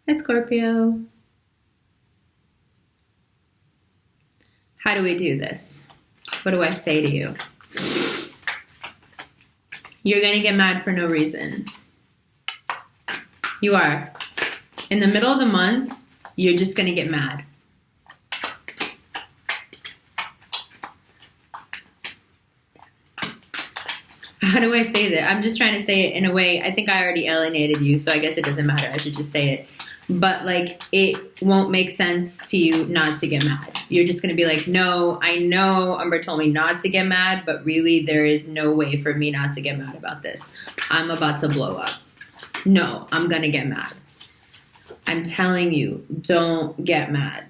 Hi, Scorpio. How do we do this? What do I say to you? You're going to get mad for no reason. You are. In the middle of the month, you're just going to get mad. How do I say that? I'm just trying to say it in a way. I think I already alienated you, so I guess it doesn't matter. I should just say it. But, like, it won't make sense to you not to get mad. You're just going to be like, no, I know Umber told me not to get mad, but really there is no way for me not to get mad about this. I'm about to blow up. No, I'm going to get mad. I'm telling you, don't get mad.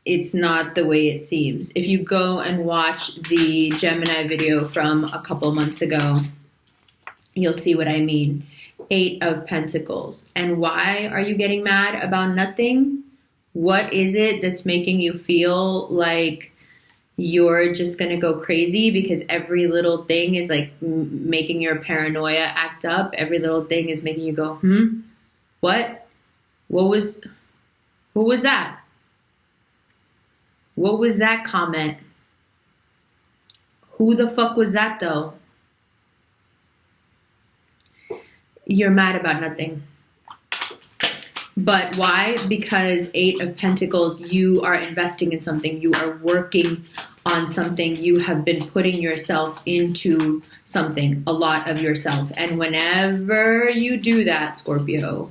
It's not the way it seems. If you go and watch the Gemini video from a couple months ago, you'll see what I mean. 8 of Pentacles. And why are you getting mad about nothing? What is it that's making you feel like you're just going to go crazy because every little thing is like making your paranoia act up? Every little thing is making you go, what? Who was that? What was that comment? Who the fuck was that though? You're mad about nothing. But why? Because 8 of Pentacles, you are investing in something. You are working on something. You have been putting yourself into something, a lot of yourself. And whenever you do that, Scorpio,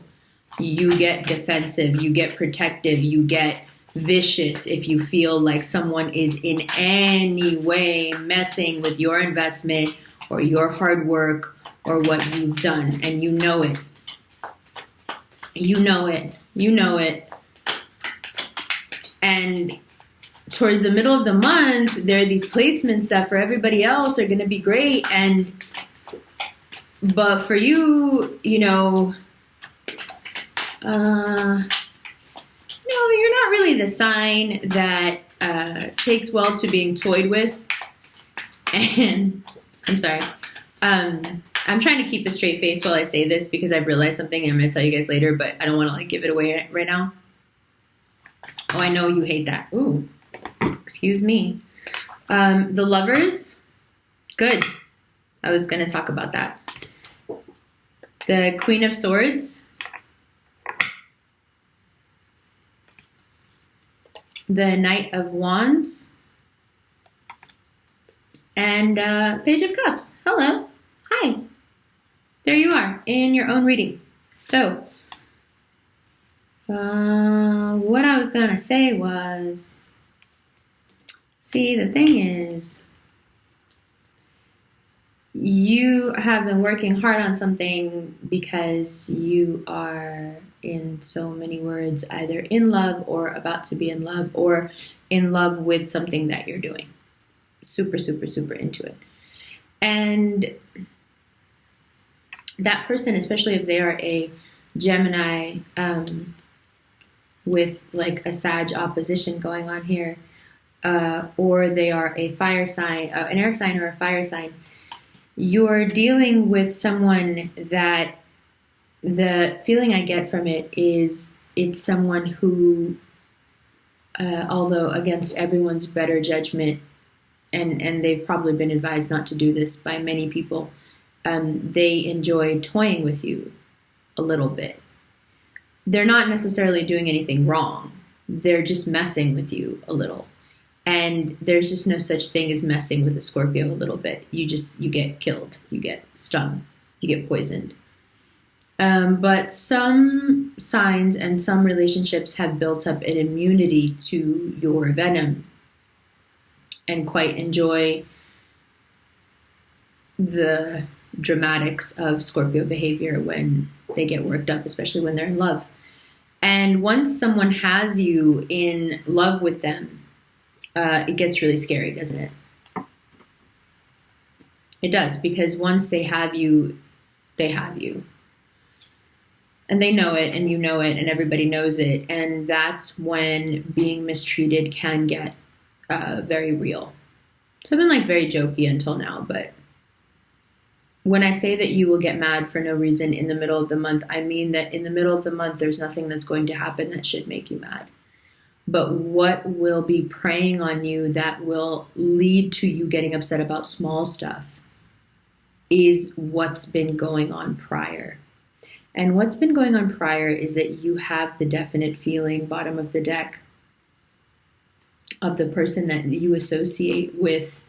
you get defensive, you get protective, you get vicious if you feel like someone is in any way messing with your investment or your hard work or what you've done, and you know it. You know it. You know it. And towards the middle of the month, there are these placements that for everybody else are going to be great, but for you, you're not really the sign that takes well to being toyed with. And I'm sorry. I'm trying to keep a straight face while I say this because I've realized something and I'm going to tell you guys later, but I don't want to give it away right now. Oh, I know you hate that. Ooh, excuse me. The Lovers, good. I was going to talk about that. The Queen of Swords. The Knight of Wands. And Page of Cups. Hello. Hi. There you are in your own reading. So, what I was going to say was, see, the thing is, you have been working hard on something because you are, in so many words, either in love or about to be in love or in love with something that you're doing. Super, super, super into it. And that person, especially if they are a Gemini with like a Sag opposition going on here, or they are a fire sign, an air sign or a fire sign, you're dealing with someone that the feeling I get from it is it's someone who, although against everyone's better judgment, and they've probably been advised not to do this by many people, they enjoy toying with you a little bit. They're not necessarily doing anything wrong. They're just messing with you a little. And there's just no such thing as messing with a Scorpio a little bit. You get killed. You get stung. You get poisoned. But some signs and some relationships have built up an immunity to your venom and quite enjoy the dramatics of Scorpio behavior when they get worked up, especially when they're in love. And once someone has you in love with them, it gets really scary, doesn't it? It does, because once they have you, they have you. And they know it, and you know it, and everybody knows it. And that's when being mistreated can get very real. So I've been very jokey until now, but when I say that you will get mad for no reason in the middle of the month, I mean that in the middle of the month, there's nothing that's going to happen that should make you mad. But what will be preying on you that will lead to you getting upset about small stuff is what's been going on prior. And what's been going on prior is that you have the definite feeling, bottom of the deck, of the person that you associate with,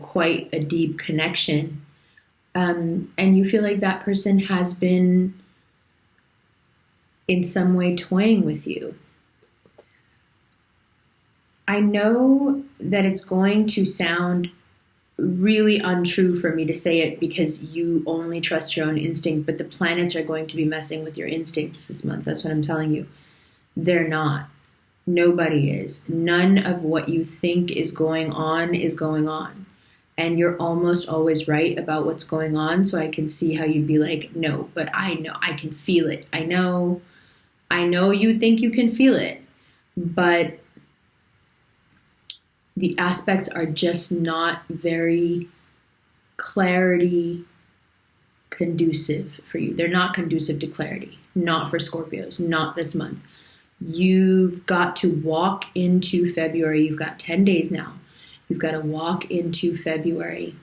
quite a deep connection. And you feel like that person has been in some way toying with you. I know that it's going to sound really untrue for me to say it because you only trust your own instinct, but the planets are going to be messing with your instincts this month. That's what I'm telling you. They're not. Nobody is. None of what you think is going on is going on. And you're almost always right about what's going on, so I can see how you'd be like, no, but I know, I can feel it. I know you think you can feel it, but the aspects are just not very clarity conducive for you. They're not conducive to clarity. Not for Scorpios. Not this month. You've got to walk into February. You've got 10 days now. You've got to walk into February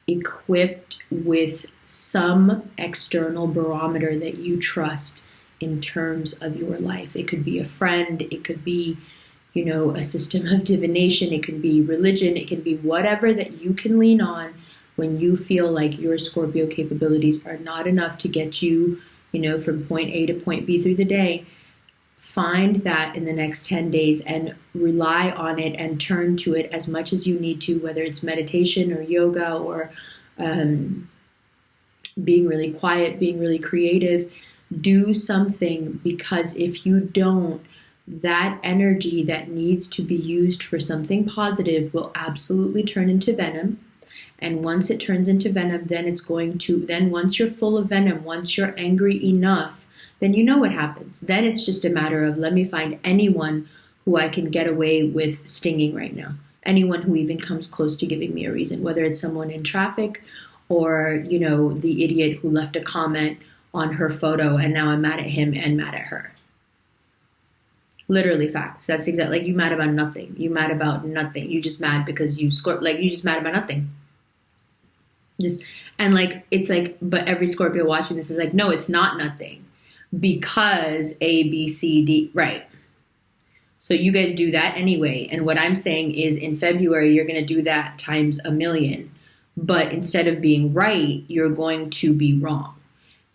equipped with some external barometer that you trust in terms of your life. It could be a friend. It could be, a system of divination. It can be religion. It can be whatever that you can lean on when you feel like your Scorpio capabilities are not enough to get you, from point A to point B through the day. Find that in the next 10 days and rely on it and turn to it as much as you need to, whether it's meditation or yoga or being really quiet, being really creative. Do something, because if you don't, that energy that needs to be used for something positive will absolutely turn into venom. And once it turns into venom, then once you're full of venom, once you're angry enough, then you know what happens. Then it's just a matter of, let me find anyone who I can get away with stinging right now. Anyone who even comes close to giving me a reason, whether it's someone in traffic or, the idiot who left a comment on her photo and now I'm mad at him and mad at her. Literally facts. That's exactly, like, you mad about nothing. You mad about nothing. You just mad because you just mad about nothing. But every Scorpio watching this is like, no, it's not nothing. Because A, B, C, D, right. So you guys do that anyway. And what I'm saying is in February, you're going to do that times 1,000,000. But instead of being right, you're going to be wrong.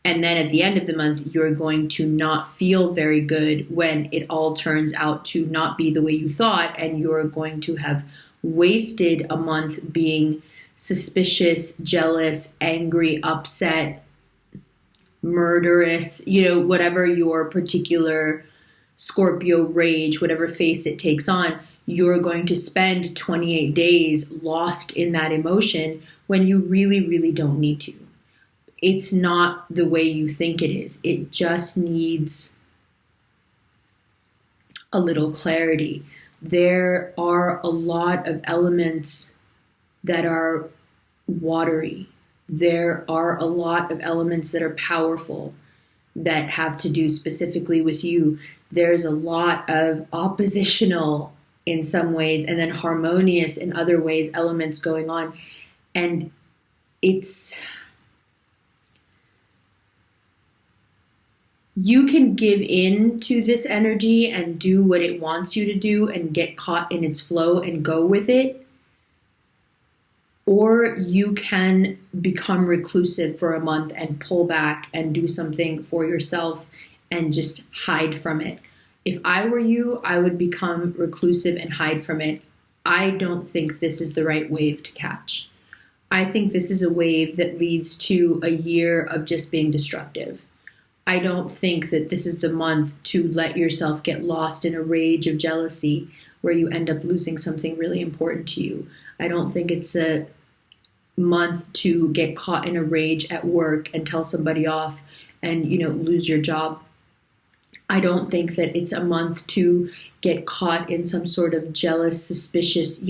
And then at the end of the month, you're going to not feel very good when it all turns out to not be the way you thought. And you're going to have wasted a month being suspicious, jealous, angry, upset, murderous, whatever your particular Scorpio rage, whatever face it takes on. You're going to spend 28 days lost in that emotion when you really, really don't need to. It's not the way you think it is. It just needs a little clarity. There are a lot of elements that are watery. There are a lot of elements that are powerful that have to do specifically with you. There's a lot of oppositional in some ways and then harmonious in other ways elements going on. And you can give in to this energy and do what it wants you to do and get caught in its flow and go with it. Or you can become reclusive for a month and pull back and do something for yourself and just hide from it. If I were you, I would become reclusive and hide from it. I don't think this is the right wave to catch. I think this is a wave that leads to a year of just being destructive. I don't think that this is the month to let yourself get lost in a rage of jealousy where you end up losing something really important to you. I don't think it's a month to get caught in a rage at work and tell somebody off and, lose your job. I don't think that it's a month to get caught in some sort of jealous, suspicious,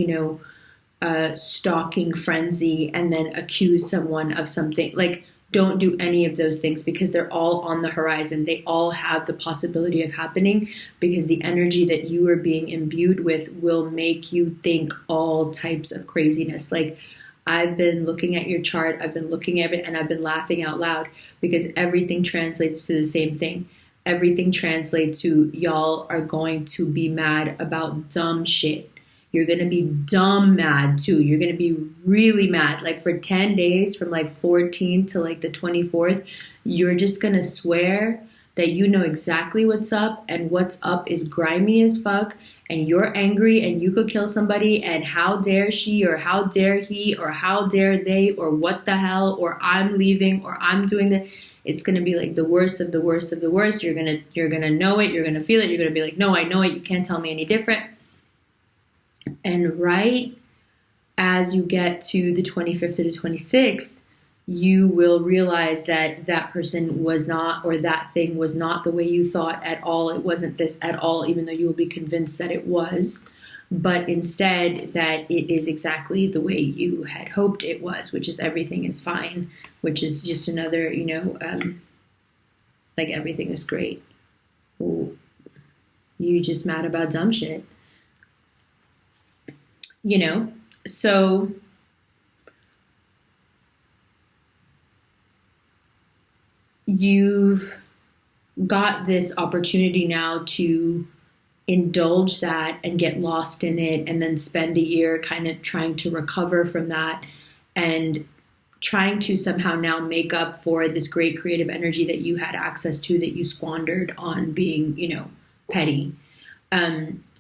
stalking frenzy and then accuse someone of something. Like, don't do any of those things because they're all on the horizon. They all have the possibility of happening because the energy that you are being imbued with will make you think all types of craziness. Like, I've been looking at your chart, I've been looking at it, and I've been laughing out loud because everything translates to the same thing. Everything translates to y'all are going to be mad about dumb shit. You're going to be dumb mad too. You're going to be really mad. Like for 10 days from like 14th to like the 24th, you're just going to swear that you know exactly what's up, and what's up is grimy as fuck, and you're angry and you could kill somebody, and how dare she, or how dare he, or how dare they, or what the hell, or I'm leaving, or I'm doing that. It's going to be like the worst of the worst of the worst. You're going to know it. You're going to feel it. You're going to be like, no, I know it. You can't tell me any different. And right as you get to the 25th to the 26th, you will realize that that person was not, or that thing was not the way you thought at all. It wasn't this at all, even though you will be convinced that it was. But instead that it is exactly the way you had hoped it was, which is everything is fine, which is just another, like everything is great. Well, you just mad about dumb shit. So you've got this opportunity now to indulge that and get lost in it, and then spend a year kind of trying to recover from that and trying to somehow now make up for this great creative energy that you had access to that you squandered on being, petty.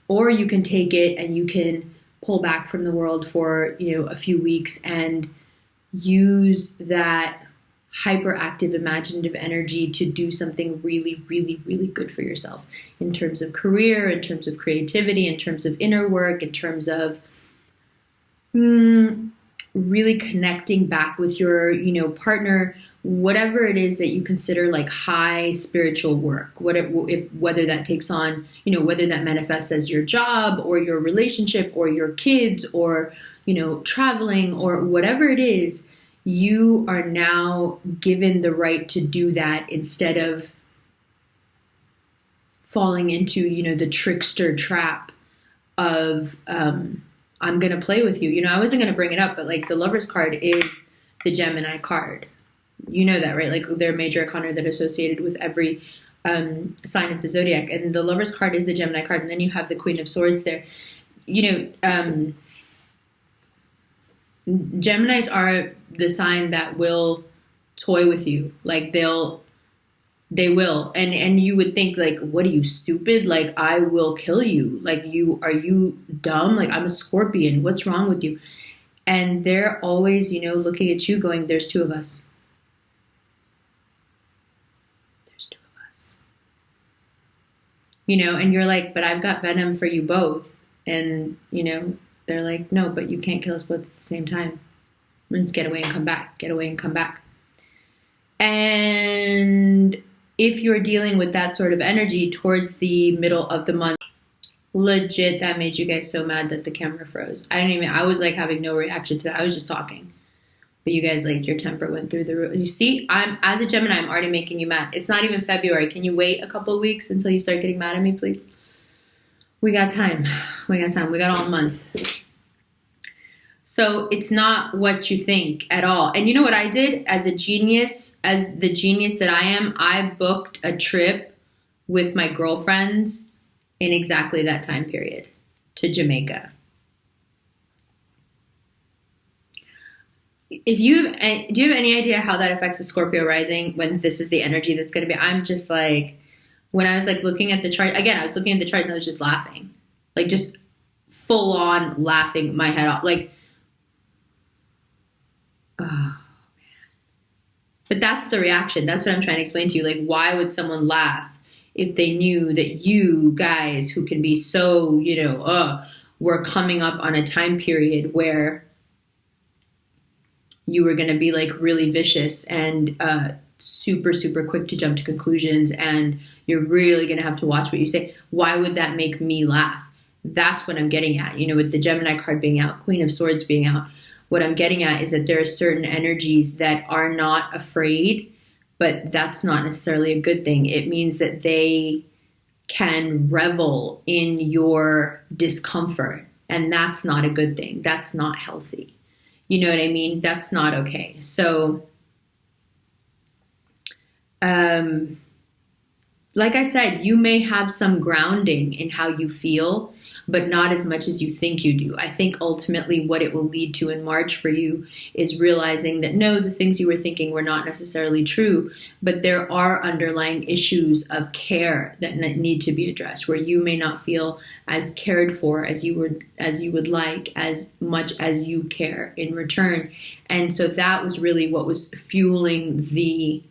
Or you can take it and you can pull back from the world for, a few weeks and use that hyperactive, imaginative energy to do something really, really, really good for yourself in terms of career, in terms of creativity, in terms of inner work, in terms of really connecting back with your, partner, whatever it is that you consider like high spiritual work, whether that takes on, whether that manifests as your job or your relationship or your kids or, traveling or whatever it is, you are now given the right to do that instead of falling into, the trickster trap of, I'm going to play with you. I wasn't going to bring it up, but like the Lover's card is the Gemini card. You know that, right? Like they're major arcana that are associated with every sign of the zodiac. And the Lover's card is the Gemini card. And then you have the Queen of Swords there. Geminis are the sign that will toy with you. Like they will. And you would think like, what are you, stupid? Like I will kill you. Like are you dumb? Like I'm a Scorpion. What's wrong with you? And they're always, looking at you going, there's two of us. There's two of us. And you're like, but I've got venom for you both. And, they're like, no, but you can't kill us both at the same time. Let's get away and come back. Get away and come back. And if you're dealing with that sort of energy towards the middle of the month, legit, that made you guys so mad that the camera froze. I was like having no reaction to that. I was just talking. But you guys, like, your temper went through the roof. You see, as a Gemini, I'm already making you mad. It's not even February. Can you wait a couple of weeks until you start getting mad at me, please? We got time. We got all month. So it's not what you think at all. And you know what I did as the genius that I am? I booked a trip with my girlfriends in exactly that time period to Jamaica. Do you have any idea how that affects the Scorpio rising when this is the energy that's going to be? I'm just like, when I was like looking at the chart, again, I was looking at the charts and I was just laughing. Like just full on laughing my head off. Like, oh man. But that's the reaction. That's what I'm trying to explain to you. Like, why would someone laugh if they knew that you guys who can be so, were coming up on a time period where you were going to be like really vicious and super, super quick to jump to conclusions, and you're really going to have to watch what you say. Why would that make me laugh? That's what I'm getting at. With the Gemini card being out, Queen of Swords being out, what I'm getting at is that there are certain energies that are not afraid, but that's not necessarily a good thing. It means that they can revel in your discomfort, and that's not a good thing. That's not healthy. You know what I mean? That's not okay. So, like I said, you may have some grounding in how you feel, but not as much as you think you do. I think ultimately what it will lead to in March for you is realizing that no, the things you were thinking were not necessarily true, but there are underlying issues of care that need to be addressed, where you may not feel as cared for as you would like, as much as you care in return. And so that was really what was fueling the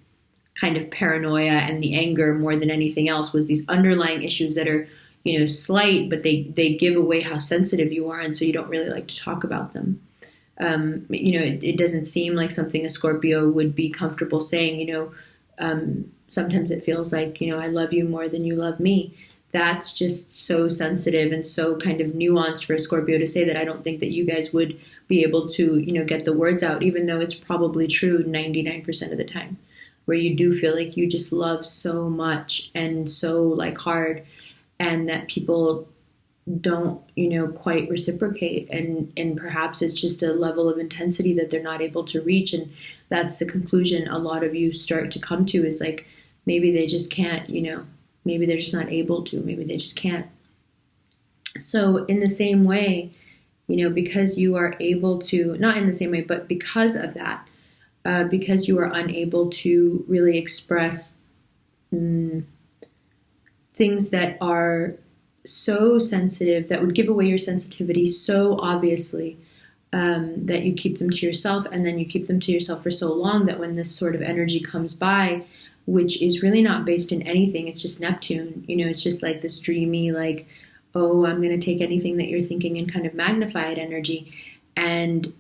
kind of paranoia and the anger more than anything else, was these underlying issues that are slight, but they give away how sensitive you are, and so you don't really like to talk about them. It doesn't seem like something a Scorpio would be comfortable saying. Sometimes it feels like, I love you more than you love me. That's just so sensitive and so kind of nuanced for a Scorpio to say that. I don't think that you guys would be able to, get the words out, even though it's probably true 99% of the time, where you do feel like you just love so much and so like hard, and that people don't, quite reciprocate. And perhaps it's just a level of intensity that they're not able to reach. And that's the conclusion a lot of you start to come to, is like, maybe they just can't, maybe they're just not able to, maybe they just can't. So in the same way, because you are able to, not in the same way, but because of that, because you are unable to really express things that are so sensitive, that would give away your sensitivity so obviously, that you keep them to yourself, and then you keep them to yourself for so long that when this sort of energy comes by, which is really not based in anything, it's just Neptune, it's just like this dreamy, like, oh, I'm going to take anything that you're thinking and kind of magnify it energy. And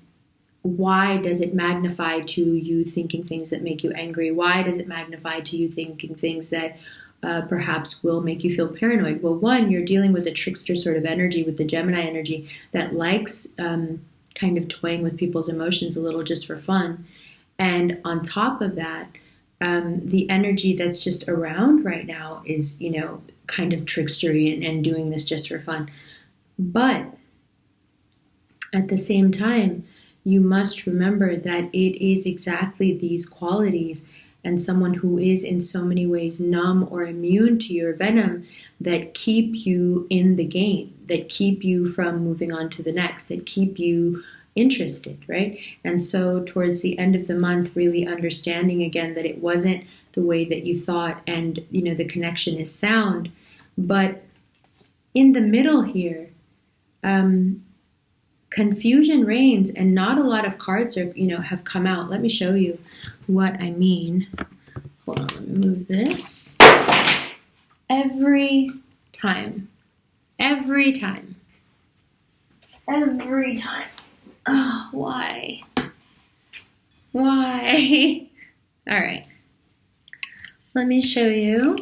why does it magnify to you thinking things that make you angry? Why does it magnify to you thinking things that perhaps will make you feel paranoid? Well, one, you're dealing with a trickster sort of energy, with the Gemini energy, that likes kind of toying with people's emotions a little just for fun. And on top of that, the energy that's just around right now is, kind of trickstery and doing this just for fun. But at the same time, you must remember that it is exactly these qualities, and someone who is in so many ways numb or immune to your venom, that keep you in the game, that keep you from moving on to the next, that keep you interested, right? And so towards the end of the month, really understanding again that it wasn't the way that you thought, and the connection is sound. But in the middle here, confusion reigns, and not a lot of cards are, have come out. Let me show you what I mean. Hold on, let me move this. Every time. Oh, why? All right. Let me show you.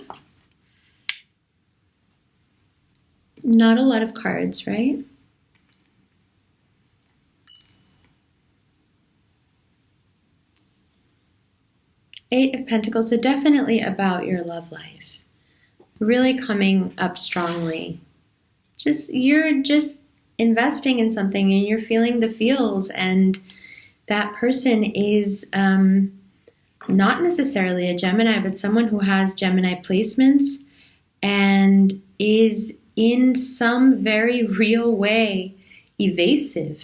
Not a lot of cards, right? Eight of Pentacles, so definitely about your love life. Really coming up strongly. You're just investing in something, and you're feeling the feels, and that person is not necessarily a Gemini, but someone who has Gemini placements and is in some very real way evasive.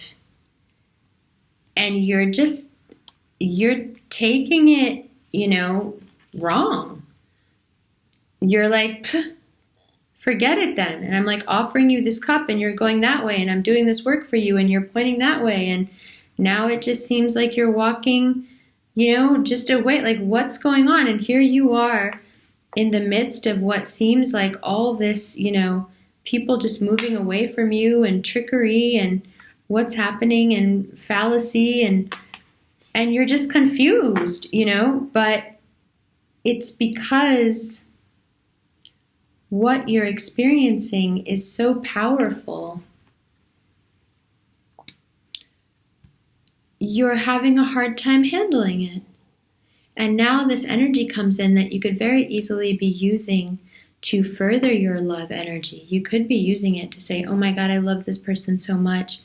And you're taking it, wrong. You're like, forget it then. And I'm like offering you this cup, and you're going that way, and I'm doing this work for you, and you're pointing that way. And now it just seems like you're walking, just away. Like, what's going on? And here you are in the midst of what seems like all this, people just moving away from you, and trickery, and what's happening, and fallacy, and you're just confused, but it's because what you're experiencing is so powerful. You're having a hard time handling it. And now this energy comes in that you could very easily be using to further your love energy. You could be using it to say, oh my God, I love this person so much,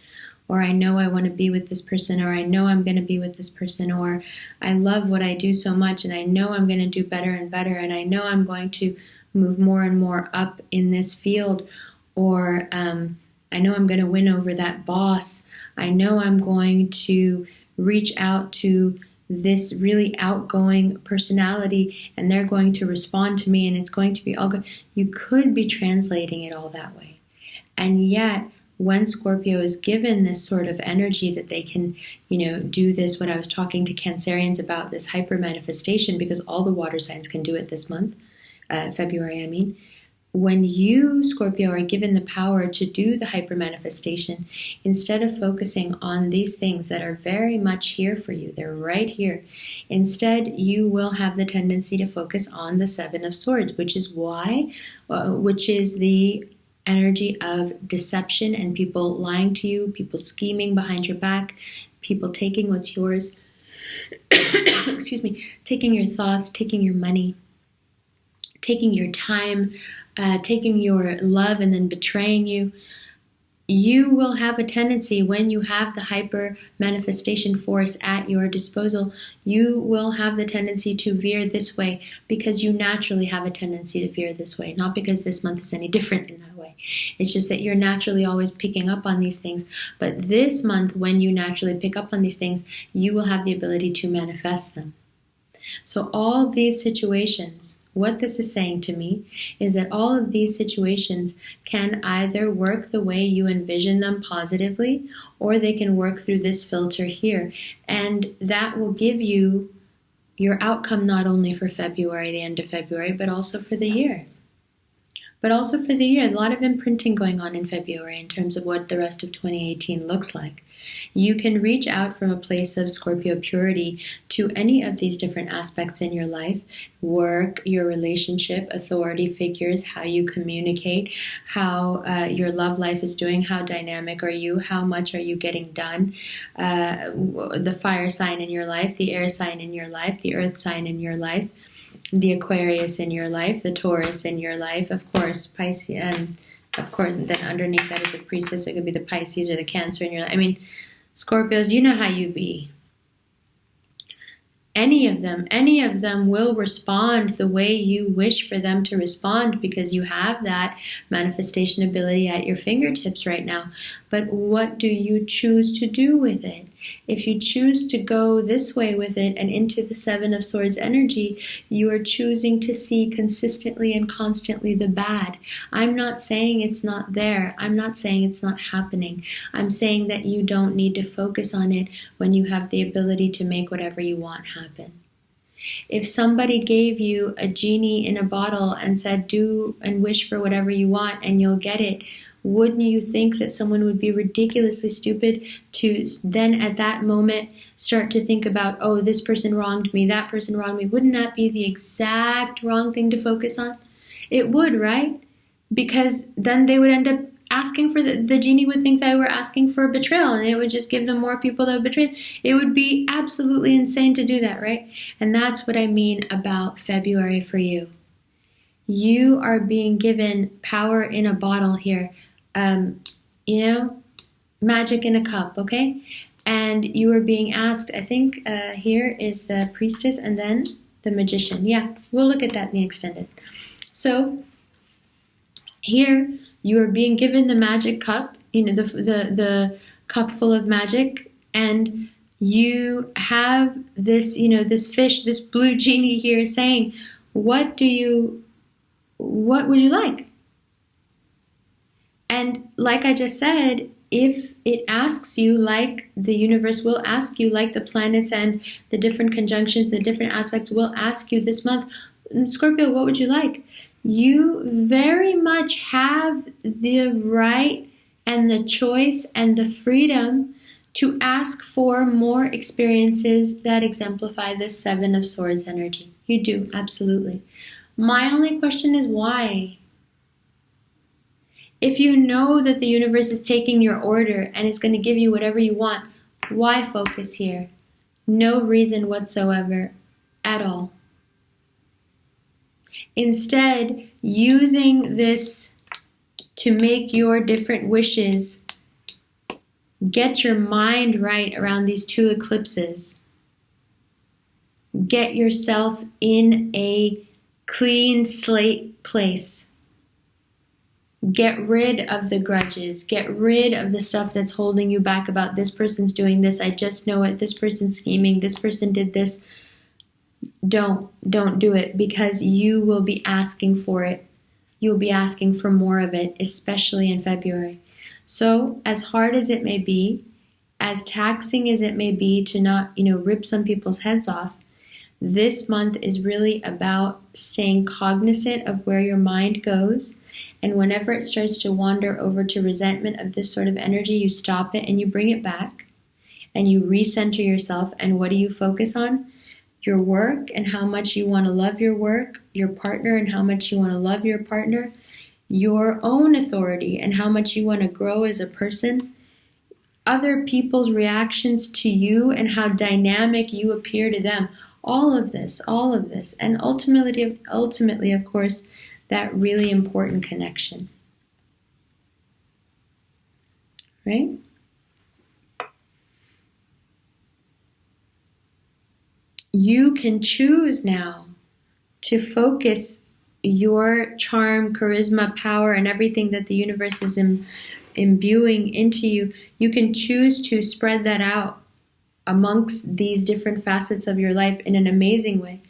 or I know I want to be with this person, or I know I'm going to be with this person, or I love what I do so much and I know I'm going to do better and better, and I know I'm going to move more and more up in this field, or I know I'm going to win over that boss. I know I'm going to reach out to this really outgoing personality and they're going to respond to me and it's going to be all good. You could be translating it all that way. And yet, when Scorpio is given this sort of energy that they can, do this, what I was talking to Cancerians about, this hyper manifestation, because all the water signs can do it this month, February, I mean. When you, Scorpio, are given the power to do the hyper manifestation, instead of focusing on these things that are very much here for you, they're right here. Instead, you will have the tendency to focus on the Seven of Swords, which is the energy of deception and people lying to you, people scheming behind your back, people taking what's yours, excuse me, taking your thoughts, taking your money, taking your time, taking your love and then betraying you. You will have a tendency, when you have the hyper manifestation force at your disposal, you will have the tendency to veer this way because you naturally have a tendency to veer this way. Not because this month is any different in that way. It's just that you're naturally always picking up on these things. But this month, when you naturally pick up on these things, you will have the ability to manifest them. So all these situations, what this is saying to me is that all of these situations can either work the way you envision them positively, or they can work through this filter here. And that will give you your outcome not only for February, the end of February, but also for the year. A lot of imprinting going on in February in terms of what the rest of 2018 looks like. You can reach out from a place of Scorpio purity to any of these different aspects in your life: work, your relationship, authority figures, how you communicate, how your love life is doing, how dynamic are you, how much are you getting done, the fire sign in your life, the air sign in your life, the earth sign in your life, the Aquarius in your life, the Taurus in your life, of course, Pisces, and of course, then underneath that is a priestess. It could be the Pisces or the Cancer in your life. I mean, Scorpios, you know how you be. Any of them will respond the way you wish for them to respond, because you have that manifestation ability at your fingertips right now. But what do you choose to do with it? If you choose to go this way with it and into the Seven of Swords energy, you are choosing to see consistently and constantly the bad. I'm not saying it's not there. I'm not saying it's not happening. I'm saying that you don't need to focus on it when you have the ability to make whatever you want happen. If somebody gave you a genie in a bottle and said, do and wish for whatever you want and you'll get it, wouldn't you think that someone would be ridiculously stupid to then at that moment start to think about, oh, this person wronged me, that person wronged me? Wouldn't that be the exact wrong thing to focus on? It would, right? Because then they would end up asking for the genie would think they were asking for betrayal, and it would just give them more people that would betray. It would be absolutely insane to do that, right? And that's what I mean about February for you. You are being given power in a bottle here. Magic in a cup, okay? And you are being asked, I think here is the priestess and then the magician. Yeah, we'll look at that in the extended. So here you are being given the magic cup, the cup full of magic, and you have this, this fish, this blue genie here saying, what would you like? And like I just said, if it asks you, like the universe will ask you, like the planets and the different conjunctions, the different aspects will ask you this month, Scorpio, what would you like? You very much have the right and the choice and the freedom to ask for more experiences that exemplify this Seven of Swords energy. You do, absolutely. My only question is why? If you know that the universe is taking your order and is going to give you whatever you want, why focus here? No reason whatsoever at all. Instead, using this to make your different wishes, get your mind right around these two eclipses. Get yourself in a clean slate place. Get rid of the grudges. Get rid of the stuff that's holding you back about this person's doing this. I just know it. This person's scheming. This person did this. Don't do it, because you will be asking for it. You will be asking for more of it, especially in February. So as hard as it may be, as taxing as it may be to not, rip some people's heads off, this month is really about staying cognizant of where your mind goes. And whenever it starts to wander over to resentment of this sort of energy, you stop it and you bring it back and you recenter yourself. And what do you focus on? Your work and how much you want to love your work, your partner and how much you want to love your partner, your own authority and how much you want to grow as a person, other people's reactions to you and how dynamic you appear to them. All of this, and ultimately, of course, that really important connection. Right? You can choose now to focus your charm, charisma, power, and everything that the universe is imbuing into you. You can choose to spread that out amongst these different facets of your life in an amazing way,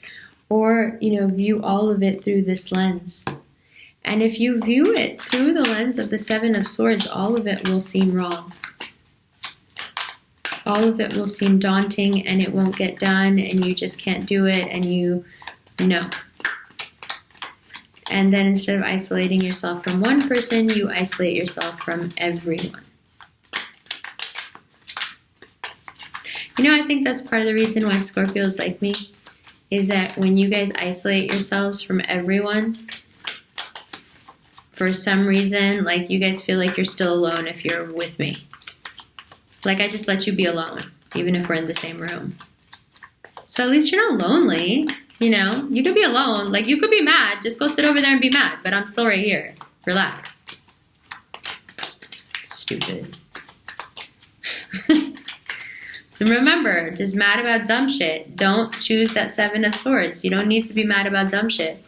or view all of it through this lens. And if you view it through the lens of the Seven of Swords, all of it will seem wrong. All of it will seem daunting, and it won't get done, and you just can't do it, and you know. And then instead of isolating yourself from one person, you isolate yourself from everyone. I think that's part of the reason why Scorpios like me, is that when you guys isolate yourselves from everyone, for some reason, you guys feel like you're still alone if you're with me. I just let you be alone, even if we're in the same room. So at least you're not lonely, You could be alone. You could be mad. Just go sit over there and be mad. But I'm still right here. Relax. Stupid. So remember, just mad about dumb shit. Don't choose that Seven of Swords. You don't need to be mad about dumb shit.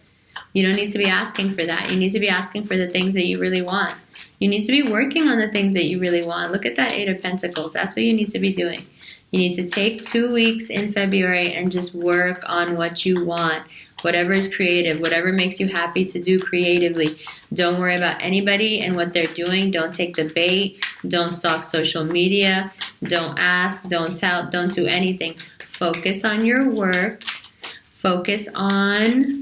You don't need to be asking for that. You need to be asking for the things that you really want. You need to be working on the things that you really want. Look at that Eight of Pentacles. That's what you need to be doing. You need to take 2 weeks in February and just work on what you want. Whatever is creative, whatever makes you happy to do creatively. Don't worry about anybody and what they're doing. Don't take the bait. Don't stalk social media. Don't ask. Don't tell. Don't do anything. Focus on your work. Focus on,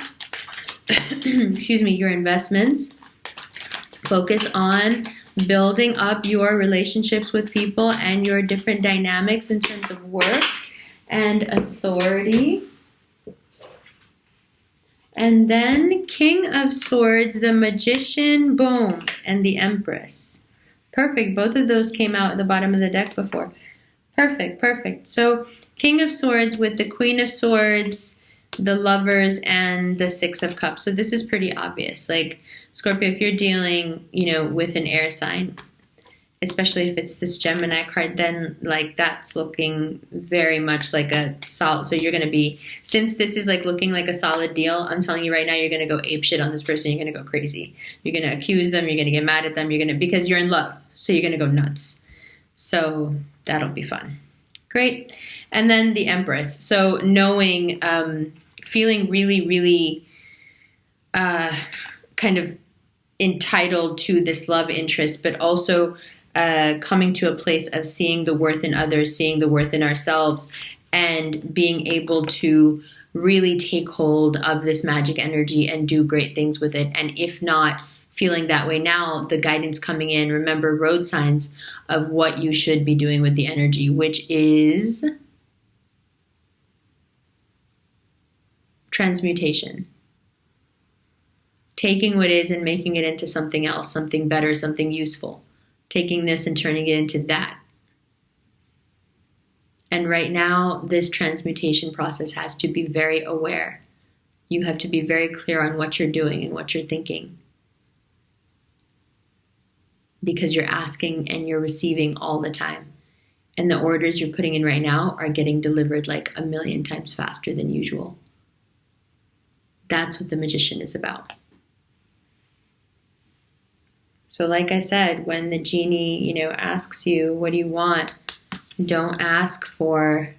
your investments. Focus on building up your relationships with people and your different dynamics in terms of work and authority. And then King of Swords, the Magician, boom, and the Empress. Perfect. Both of those came out at the bottom of the deck before. Perfect. So King of Swords with the Queen of Swords, the Lovers, and the Six of Cups. So this is pretty obvious. Scorpio, if you're dealing, with an air sign, especially if it's this Gemini card, then that's looking very much like a solid. So you're going to be, since this is looking like a solid deal, I'm telling you right now, you're going to go apeshit on this person. You're going to go crazy. You're going to accuse them. You're going to get mad at them. Because you're in love. So you're going to go nuts. So that'll be fun. Great. And then the Empress. So knowing, feeling really, really, kind of entitled to this love interest, but also coming to a place of seeing the worth in others, seeing the worth in ourselves, and being able to really take hold of this magic energy and do great things with it. And if not feeling that way now, the guidance coming in, remember road signs of what you should be doing with the energy, which is transmutation. taking what is and making it into something else, something better, something useful. Taking this and turning it into that. And right now, this transmutation process has to be very aware. You have to be very clear on what you're doing and what you're thinking. Because you're asking and you're receiving all the time. And the orders you're putting in right now are getting delivered like 1,000,000 times faster than usual. That's what the magician is about. So like I said, when the genie, asks you, what do you want? Don't ask for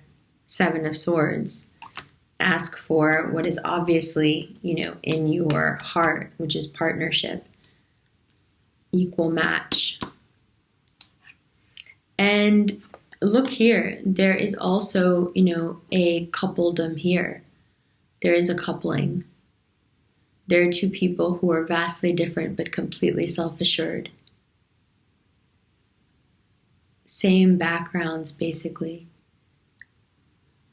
7 of Swords. Ask for what is obviously, in your heart, which is partnership, equal match. And look here, there is also, a coupledom here. There is a coupling. There are 2 people who are vastly different but completely self-assured. Same backgrounds, basically.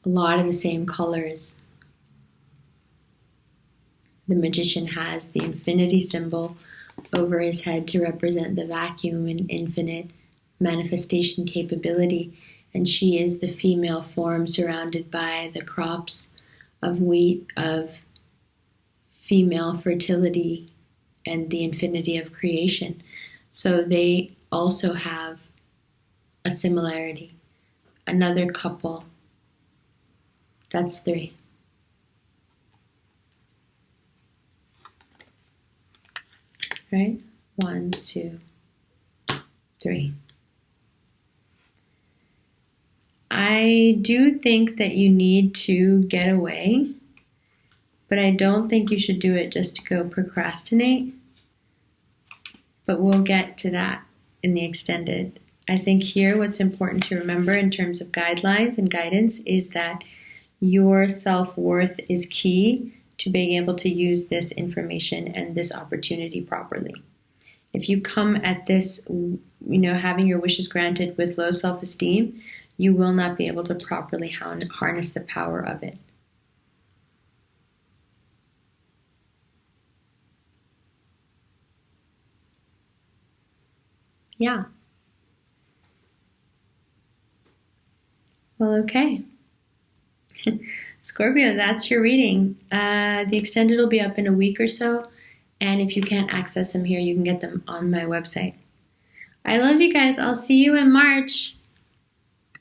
A lot of the same colors. The magician has the infinity symbol over his head to represent the vacuum and infinite manifestation capability. And she is the female form surrounded by the crops of wheat, of female fertility, and the infinity of creation. So they also have a similarity. Another couple. That's 3. Right? 1, 2, 3. I do think that you need to get away, but I don't think you should do it just to go procrastinate. But we'll get to that in the extended. I think here what's important to remember in terms of guidelines and guidance is that your self-worth is key to being able to use this information and this opportunity properly. If you come at this, having your wishes granted with low self-esteem, you will not be able to properly harness the power of it. Yeah. Well, okay. Scorpio, that's your reading. The extended will be up in a week or so. And if you can't access them here, you can get them on my website. I love you guys. I'll see you in March.